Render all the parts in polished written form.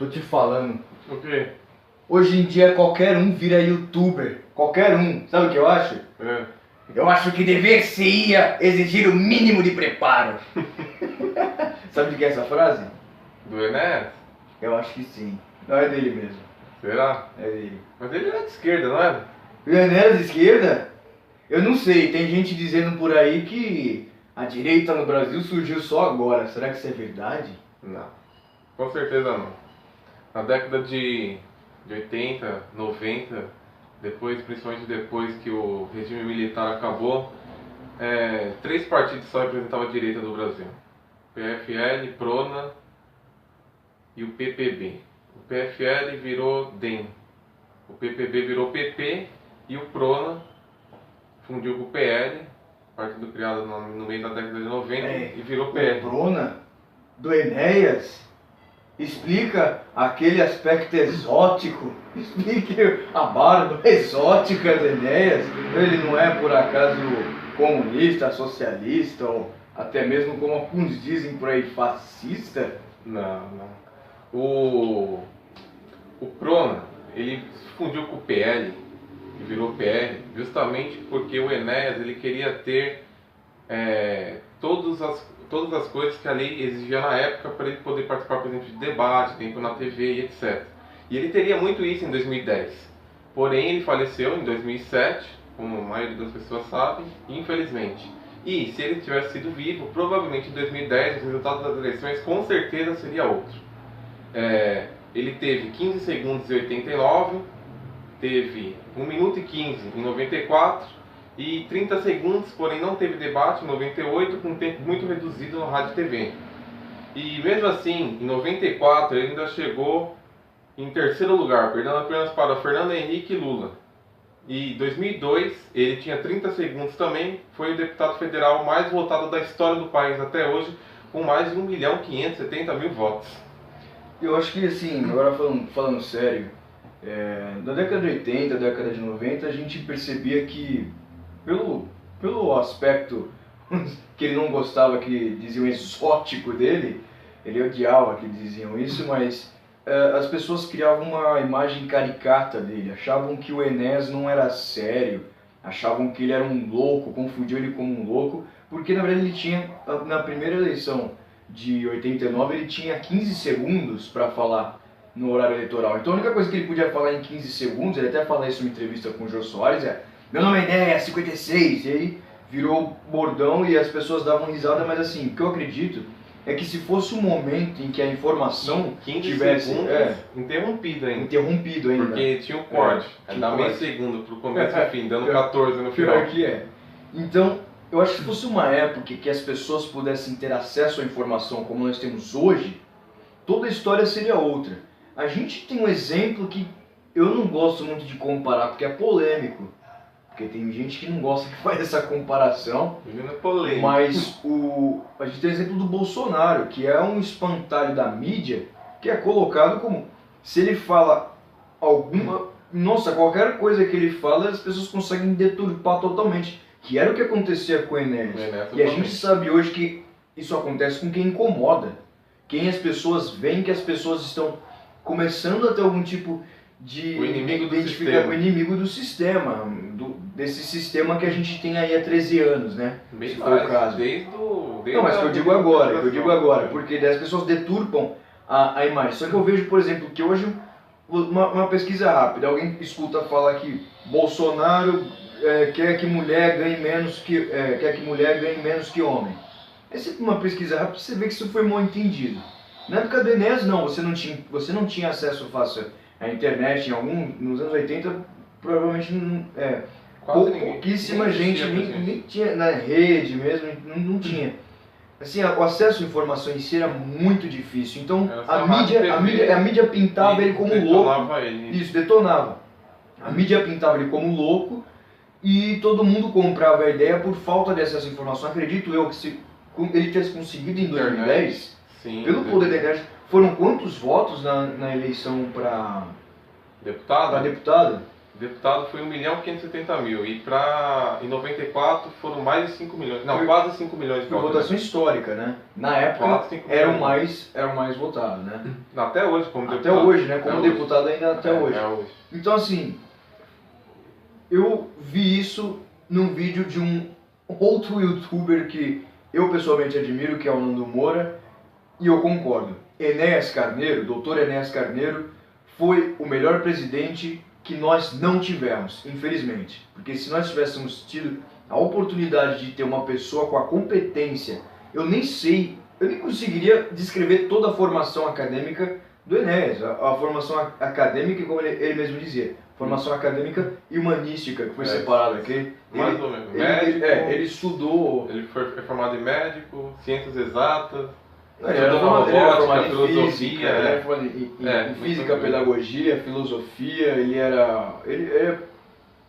Tô te falando. O quê? Hoje em dia qualquer um vira youtuber. Qualquer um. Sabe o que eu acho? É. Eu acho que dever-se-ia exigir o mínimo de preparo. Sabe de que é essa frase? Do Enéas? Eu acho que sim. Não é dele mesmo. Será? É dele. Mas ele era de esquerda, não era? O Enéas de esquerda? Eu não sei. Tem gente dizendo por aí que a direita no Brasil surgiu só agora. Será que isso é verdade? Não. Com certeza não. Na década de 80, 90, principalmente depois que o regime militar acabou, 3 partidos só representavam a direita do Brasil. PFL, PRONA e o PPB. O PFL virou DEM. O PPB virou PP e o PRONA fundiu com o PL, partido criado no meio da década de 90, e virou PL. Bruna, do Enéas, explica aquele aspecto exótico, explique a barba exótica do Enéas. Ele não é por acaso comunista, socialista ou até mesmo, como alguns dizem por aí, fascista? Não. O PRONA, ele fundiu com o PL e virou PR justamente porque o Enéas ele queria ter todas as coisas que a lei exigia na época para ele poder participar, por exemplo, de debate, tempo na TV e etc. E ele teria muito isso em 2010. Porém, ele faleceu em 2007, como a maioria das pessoas sabem, infelizmente. E se ele tivesse sido vivo, provavelmente em 2010 o resultado das eleições com certeza seria outro. Ele teve 15 segundos em 89, teve 1 minuto e 15 em 94 e 30 segundos, porém não teve debate em 98, com um tempo muito reduzido no rádio e TV. E mesmo assim, em 94 ele ainda chegou em terceiro lugar, perdendo apenas para Fernando Henrique e Lula. E em 2002 ele tinha 30 segundos também, foi o deputado federal mais votado da história do país até hoje, com mais de 1.570.000 votos. Eu acho que assim, agora falando sério, da década de 80, década de 90, a gente percebia que, pelo aspecto que ele não gostava, que diziam exótico dele, ele odiava que diziam isso, mas as pessoas criavam uma imagem caricata dele, achavam que o Enéas não era sério, achavam que ele era um louco, confundiam ele como um louco, porque na verdade ele tinha, na primeira eleição de 89, ele tinha 15 segundos para falar no horário eleitoral. Então a única coisa que ele podia falar em 15 segundos, ele até fala isso em uma entrevista com o Jô Soares, meu nome é Enéas, 56, e aí virou bordão e as pessoas davam risada, mas assim, o que eu acredito é que se fosse um momento em que a informação 15 tivesse segundos interrompido ainda. Porque tinha o corte. Dá meio segundo pro começo e fim, dando 14 no final. Pior que é. Então, eu acho que se fosse uma época que as pessoas pudessem ter acesso à informação como nós temos hoje, toda a história seria outra. A gente tem um exemplo que eu não gosto muito de comparar, porque é polêmico. Porque tem gente que não gosta que faz essa comparação. É polêmico. Mas a gente tem o exemplo do Bolsonaro, que é um espantalho da mídia, que é colocado como, se ele fala qualquer coisa que ele fala, as pessoas conseguem deturpar totalmente. Que era o que acontecia com o Enéas. E a gente sabe hoje que isso acontece com quem incomoda. Quem as pessoas veem que as pessoas estão começando a ter algum tipo de identificar com o inimigo do sistema, desse sistema que a gente tem aí há 13 anos, né? Bem se for o caso. Não, mas que eu digo agora, porque daí as pessoas deturpam a imagem. Só que eu vejo, por exemplo, que hoje uma pesquisa rápida, alguém escuta falar que Bolsonaro quer que mulher ganhe menos que homem. É sempre uma pesquisa rápida, você vê que isso foi mal entendido. Na época do Enéas, não, você não tinha acesso fácil à internet, nos anos 80, provavelmente pouquíssima gente, nem tinha na rede mesmo, não tinha. Assim, o acesso à informação em si era muito difícil, então a mídia pintava ele como louco. Isso, detonava. A mídia pintava ele como louco e todo mundo comprava a ideia por falta de acesso à informação. Acredito eu que se ele tivesse conseguido em 2010, pelo poder da internet, foram quantos votos na eleição para deputado? Para deputado? deputado foi 1.570.000 e em 94 foram mais de 5 milhões, não, Foi- quase 5 milhões de Foi votos. votação histórica, né? Na época Quase 5 era o milhões. mais votado, né? Até hoje, como Até deputado. hoje, né? Como Até hoje. deputado ainda até hoje. É hoje. Então assim, eu vi isso num vídeo de um outro youtuber que eu pessoalmente admiro, que é o Nando Moura, e eu concordo. Enéas Carneiro, doutor Enéas Carneiro, foi o melhor presidente que nós não tivemos, infelizmente. Porque se nós tivéssemos tido a oportunidade de ter uma pessoa com a competência, eu nem conseguiria descrever toda a formação acadêmica do Enéas, a formação acadêmica, como ele mesmo dizia, formação acadêmica e humanística, que foi separada aqui. Mais ou menos. Médico, Ele estudou. ele foi formado em médico, ciências exatas. Ele era formado em filosofia, física, ele era formado em física, pedagogia, filosofia, ele é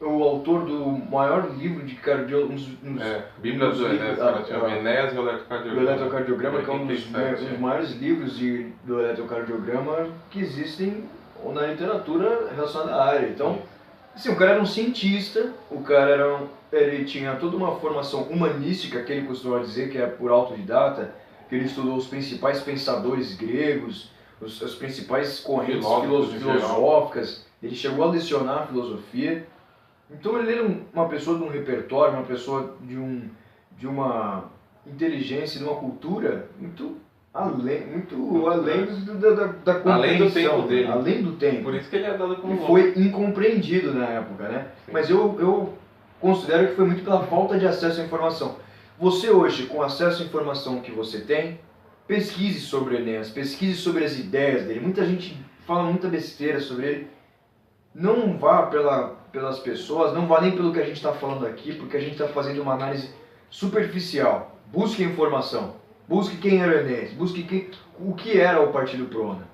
o autor do maior livro de Bíblia do Enéas, Enéas e o do eletrocardiograma. eletrocardiograma, que é um dos maiores livros do eletrocardiograma que existem na literatura relacionada à área. Então, assim, o cara era um cientista, ele tinha toda uma formação humanística, que ele costumava dizer que é por autodidata, que ele estudou os principais pensadores gregos, as principais correntes filosóficas, ele chegou a lecionar filosofia. Então ele era uma pessoa de um repertório, uma pessoa de uma inteligência, de uma cultura muito além da compreensão, além do tempo dele. Além do tempo. Por isso que ele é dado como E foi incompreendido na época, né? Sim. Mas eu considero que foi muito pela falta de acesso à informação. Você hoje, com acesso à informação que você tem, pesquise sobre o Enéas, pesquise sobre as ideias dele. Muita gente fala muita besteira sobre ele. Não vá pelas pessoas, não vá nem pelo que a gente está falando aqui, porque a gente está fazendo uma análise superficial. Busque informação, busque quem era o Enéas, busque o que era o Partido Prona.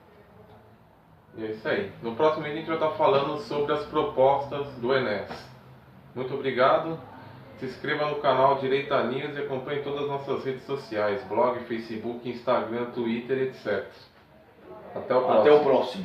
E é isso aí. No próximo vídeo a gente vai estar falando sobre as propostas do Enéas. Muito obrigado. Se inscreva no canal Direita News e acompanhe todas as nossas redes sociais, blog, Facebook, Instagram, Twitter, etc. Até o próximo. Até o próximo.